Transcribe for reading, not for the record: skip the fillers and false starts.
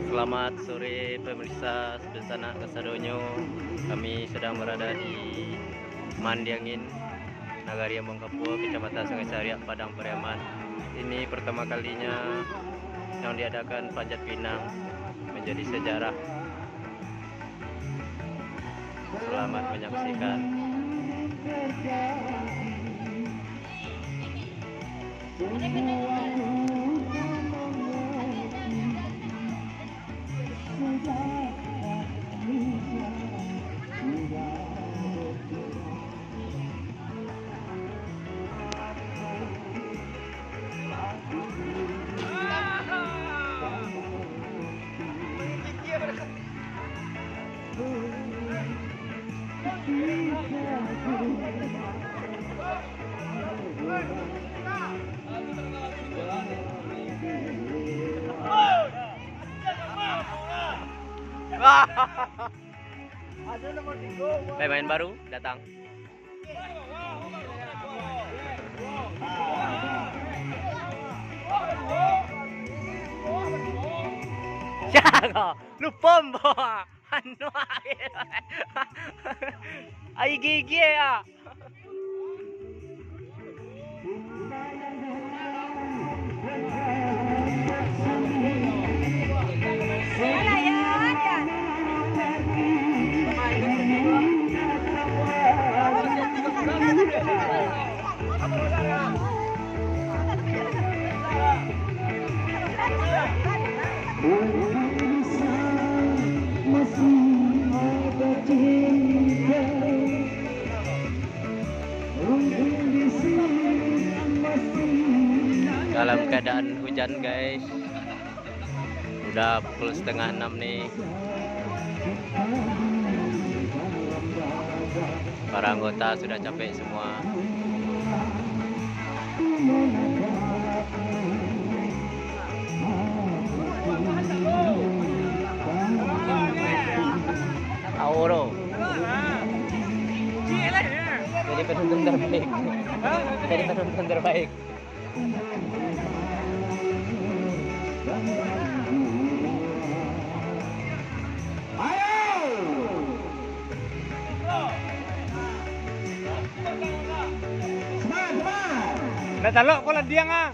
Selamat sore pemirsa Bencana Kasadonyo. Kami sedang berada di Mandiangin, Nagari Ambon Kapua, Kecamatan Sungai Cariak, Padang Pariaman. Ini pertama kalinya yang diadakan Panjat Pinang, menjadi sejarah. Selamat menyaksikan. Pemain baru datang. Siapa? Lu pombo. Anu ai gigi ya. Dalam keadaan hujan guys, udah pukul 5:30 nih. Para anggota sudah capek semua. Auro jadi penonton terbaik. Jadi penonton terbaik. Nah, talok ko lang dia nga.